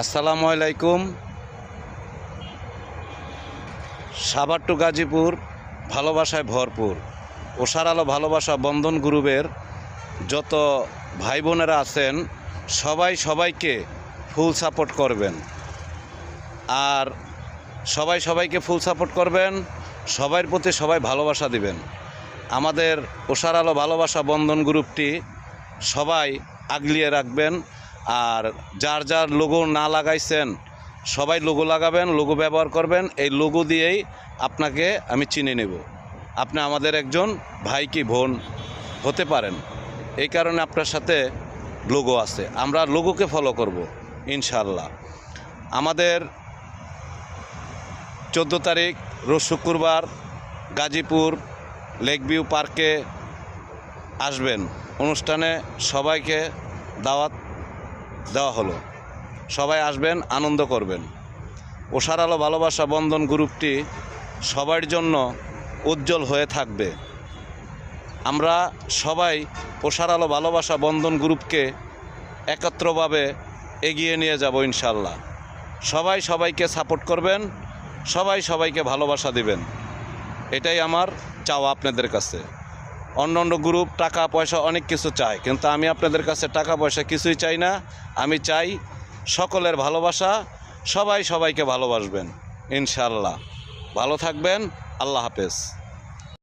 আসসালামু আলাইকুম। সাভার টু গাজীপুর ভালোবাসায় ভরপুর ওশার আলো ভালোবাসা বন্ধন গ্রুপের যত ভাই বোনেরা আছেন সবাই সবাইকে ফুল সাপোর্ট করবেন। আর সবাইকে ফুল সাপোর্ট করবেন, সবার প্রতি সবাই ভালোবাসা দিবেন। আমাদের ওশার আলো ভালোবাসা বন্ধন গ্রুপটি সবাই আগলিয়ে রাখবেন। আর যার যার লোগো না লাগাইছেন সবাই লোগো লাগাবেন, লোগো ব্যবহার করবেন। এই লোগো দিয়েই আপনাকে আমি চিনে নেব, আপনি আমাদের একজন ভাই কি বোন হতে পারেন। এই কারণে আপনার সাথে লোগো আছে, আমরা লোগোকে ফলো করব ইনশাআল্লাহ। আমাদের 14 তারিখ রোজ শুক্রবার গাজীপুর লেকভিউ পার্কে আসবেন। অনুষ্ঠানে সবাইকে দাওয়াত দেওয়া হলো, সবাই আসবেন, আনন্দ করবেন। ওশার আলো ভালোবাসা বন্ধন গ্রুপটি সবার জন্য উজ্জ্বল হয়ে থাকবে। আমরা সবাই ওশার আলো ভালোবাসা বন্ধন গ্রুপকে একত্রভাবে এগিয়ে নিয়ে যাব ইনশাল্লাহ। সবাই সবাইকে সাপোর্ট করবেন, সবাইকে ভালোবাসা দিবেন, এটাই আমার চাওয়া আপনাদের কাছে। অন্য গ্রুপ টাকা পয়সা অনেক কিছু চায়, কিন্তু আমি আপনাদের কাছে টাকা পয়সা কিছুই চাই না। আমি চাই সকলের ভালোবাসা, সবাইকে ভালোবাসবেন ইনশাআল্লাহ। ভালো থাকবেন, আল্লাহ হাফেজ।